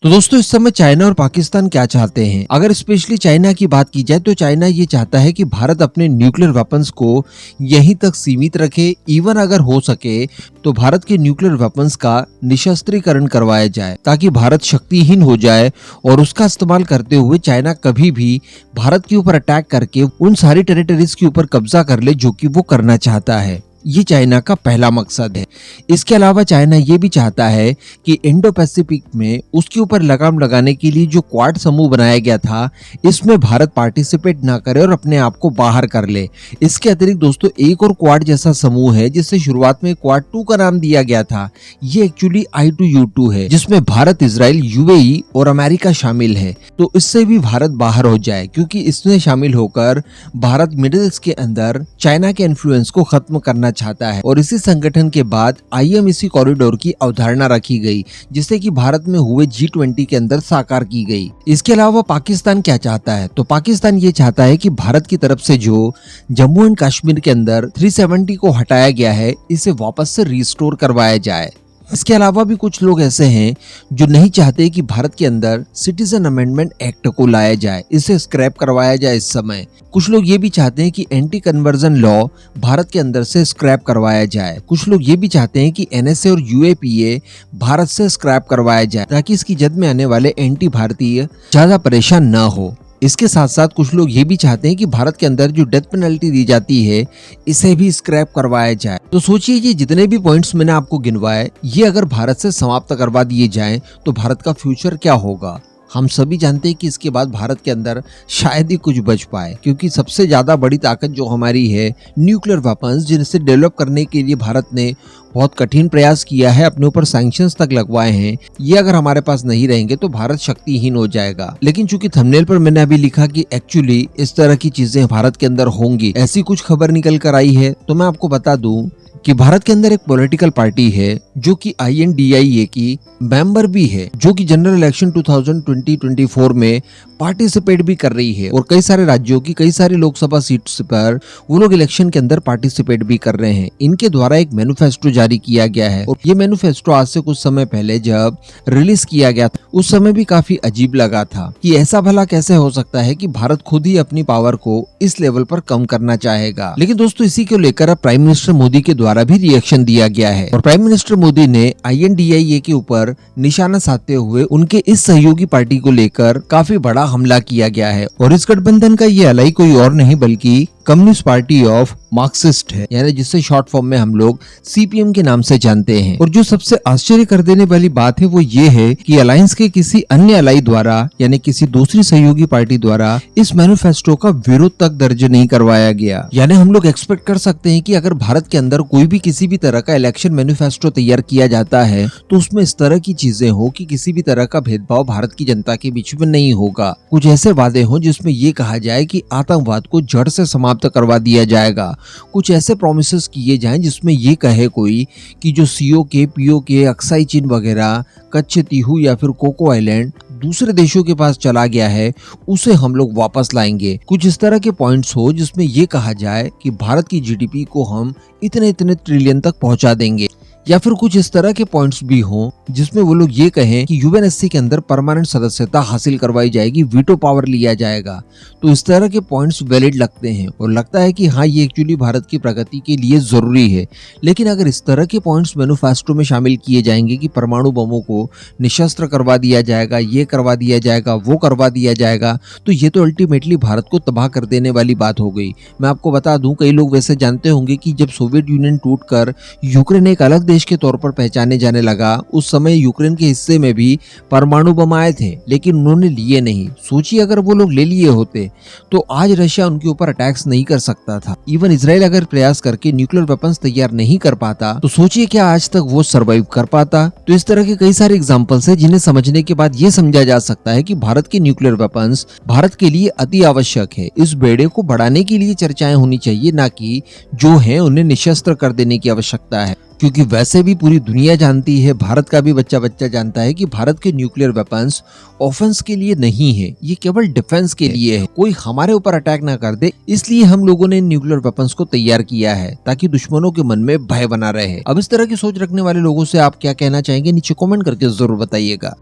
तो दोस्तों इस समय चाइना और पाकिस्तान क्या चाहते हैं? अगर स्पेशली चाइना की बात की जाए तो चाइना ये चाहता है कि भारत अपने न्यूक्लियर वेपन्स को यहीं तक सीमित रखे। इवन अगर हो सके तो भारत के न्यूक्लियर वेपन्स का निशस्त्रीकरण करवाया जाए ताकि भारत शक्तिहीन हो जाए और उसका इस्तेमाल करते हुए चाइना कभी भी भारत के ऊपर अटैक करके उन सारी टेरिटरीज के ऊपर कब्जा कर ले जो कि वो करना चाहता है। ये चाइना का पहला मकसद है। इसके अलावा चाइना ये भी चाहता है कि इंडो पैसिफिक में उसके ऊपर लगाम लगाने के लिए जो क्वाड समूह बनाया गया था इसमें भारत पार्टिसिपेट ना करे और अपने आप को बाहर कर ले। इसके अतिरिक्त दोस्तों एक और क्वाड जैसा समूह है जिससे शुरुआत में क्वाड 2 का नाम दिया गया था। ये एक्चुअली I2U2 है जिसमें भारत, इजराइल, यूएई और अमेरिका शामिल है। तो इससे भी भारत बाहर हो जाए क्योंकि इसमें शामिल होकर भारत मिडिल ईस्ट के अंदर चाइना के इन्फ्लुएंस को खत्म करना चाहता है। और इसी संगठन के बाद IMEC कॉरिडोर की अवधारणा रखी गई जिसे कि भारत में हुए G20 के अंदर साकार की गई। इसके अलावा पाकिस्तान क्या चाहता है? तो पाकिस्तान ये चाहता है कि भारत की तरफ से जो जम्मू एंड कश्मीर के अंदर 370 को हटाया गया है इसे वापस से रिस्टोर करवाया जाए। इसके अलावा भी कुछ लोग ऐसे हैं जो नहीं चाहते कि भारत के अंदर सिटीजन अमेंडमेंट एक्ट को लाया जाए, इसे स्क्रैप करवाया जाए। इस समय कुछ लोग ये भी चाहते हैं कि एंटी कन्वर्जन लॉ भारत के अंदर से स्क्रैप करवाया जाए। कुछ लोग ये भी चाहते हैं कि NSA और UAPA भारत से स्क्रैप करवाया जाए ताकि इसकी जद में आने वाले एंटी भारतीय ज्यादा परेशान न हो। इसके साथ साथ कुछ लोग ये भी चाहते हैं कि भारत के अंदर जो डेथ पेनल्टी दी जाती है इसे भी स्क्रैप करवाया जाए। तो सोचिए ये जितने भी पॉइंट्स मैंने आपको गिनवाए ये अगर भारत से समाप्त करवा दिए जाएं तो भारत का फ्यूचर क्या होगा? हम सभी जानते हैं कि इसके बाद भारत के अंदर शायद ही कुछ बच पाए क्योंकि सबसे ज्यादा बड़ी ताकत जो हमारी है न्यूक्लियर वेपन्स, जिनसे डेवलप करने के लिए भारत ने बहुत कठिन प्रयास किया है, अपने ऊपर सैंक्शंस तक लगवाए हैं, ये अगर हमारे पास नहीं रहेंगे तो भारत शक्तिहीन हो जाएगा। लेकिन चूंकि थंबनेल पर मैंने अभी लिखा कि एक्चुअली इस तरह की चीजें भारत के अंदर होंगी, ऐसी कुछ खबर निकल कर आई है, तो मैं आपको बता दूं कि भारत के अंदर एक पॉलिटिकल पार्टी है जो कि INDIA की मेंबर भी है, जो कि जनरल इलेक्शन 2020-24 में पार्टिसिपेट भी कर रही है और कई सारे राज्यों की कई सारी लोकसभा सीट्स पर वो लोग इलेक्शन के अंदर पार्टिसिपेट भी कर रहे हैं। इनके द्वारा एक मैनिफेस्टो जारी किया गया है और ये मैनिफेस्टो आज से कुछ समय पहले जब रिलीज किया गया था उस समय भी काफी अजीब लगा था कि ऐसा भला कैसे हो सकता है कि भारत खुद ही अपनी पावर को इस लेवल पर कम करना चाहेगा। लेकिन दोस्तों इसी को लेकर अब प्राइम मिनिस्टर मोदी के द्वारा भी रिएक्शन दिया गया है और प्राइम मिनिस्टर मोदी ने INDIA के ऊपर निशाना साधते हुए उनके इस सहयोगी पार्टी को लेकर काफी बड़ा हमला किया गया है। और इस गठबंधन का ये अलाई कोई और नहीं बल्कि कम्युनिस्ट पार्टी ऑफ मार्क्सिस्ट है, यानी जिससे शॉर्ट फॉर्म में हम लोग CPM के नाम से जानते हैं। और जो सबसे आश्चर्य कर देने वाली बात है वो ये है कि अलायंस के किसी अन्य अलाई द्वारा यानी किसी दूसरी सहयोगी पार्टी द्वारा इस मैनिफेस्टो का विरोध तक दर्ज नहीं करवाया गया। यानी हम लोग एक्सपेक्ट कर सकते हैं कि अगर भारत के अंदर कोई भी किसी भी तरह का इलेक्शन मैनिफेस्टो तैयार किया जाता है तो उसमें इस तरह की चीजें हो कि किसी भी तरह का भेदभाव भारत की जनता के बीच में नहीं होगा। कुछ ऐसे वादे हो जिसमें ये कहा जाए कि आतंकवाद को जड़ से समाप्त करवा दिया जाएगा। कुछ ऐसे प्रोमिसेस किए जाएं जिसमें ये कहे कोई कि जो COK, POK, अक्साई चीन वगैरह, कच्छ तीहू या फिर कोको आइलैंड दूसरे देशों के पास चला गया है उसे हम लोग वापस लाएंगे। कुछ इस तरह के पॉइंट्स हो जिसमें ये कहा जाए कि भारत की GDP को हम इतने इतने ट्रिलियन तक पहुंचा देंगे। या फिर कुछ इस तरह के पॉइंट्स भी हों जिसमें वो लोग ये कहें कि UNSC के अंदर परमानेंट सदस्यता हासिल करवाई जाएगी, वीटो पावर लिया जाएगा। तो इस तरह के पॉइंट्स वैलिड लगते हैं और लगता है कि हाँ ये एक्चुअली भारत की प्रगति के लिए जरूरी है। लेकिन अगर इस तरह के पॉइंट्स मैनिफेस्टो में शामिल किए जाएंगे कि परमाणु बमों को निशस्त्र करवा दिया जाएगा, ये करवा दिया जाएगा, वो करवा दिया जाएगा, तो ये तो अल्टीमेटली भारत को तबाह कर देने वाली बात हो गई। मैं आपको बता दूं, कई लोग वैसे जानते होंगे कि जब सोवियत यूनियन टूटकर यूक्रेन एक अलग देश के तौर पर पहचाने जाने लगा उस समय यूक्रेन के हिस्से में भी परमाणु बम आए थे लेकिन उन्होंने लिए नहीं। सोचिए अगर वो लोग ले लिए होते तो आज रशिया उनके ऊपर अटैक्स नहीं कर सकता था। इवन इजराइल अगर प्रयास करके न्यूक्लियर वेपन्स तैयार नहीं कर पाता तो सोचिए क्या आज तक वो सरवाइव कर पाता। तो इस तरह के कई सारे एग्जांपल्स हैं जिन्हें समझने के बाद ये समझा जा सकता है कि भारत के न्यूक्लियर वेपन्स भारत के लिए अति आवश्यक है। इस बेड़े को बढ़ाने के लिए चर्चाएं होनी चाहिए, ना कि जो है उन्हें निशस्त्र कर देने की आवश्यकता है। क्योंकि वैसे भी पूरी दुनिया जानती है, भारत का भी बच्चा बच्चा जानता है कि भारत के न्यूक्लियर वेपन्स ऑफेंस के लिए नहीं है, ये केवल डिफेंस के लिए है। कोई हमारे ऊपर अटैक ना कर दे, इसलिए हम लोगों ने न्यूक्लियर वेपन्स को तैयार किया है ताकि दुश्मनों के मन में भय बना रहे। अब इस तरह की सोच रखने वाले लोगों से आप क्या कहना चाहेंगे नीचे कमेंट करके जरूर बताइएगा।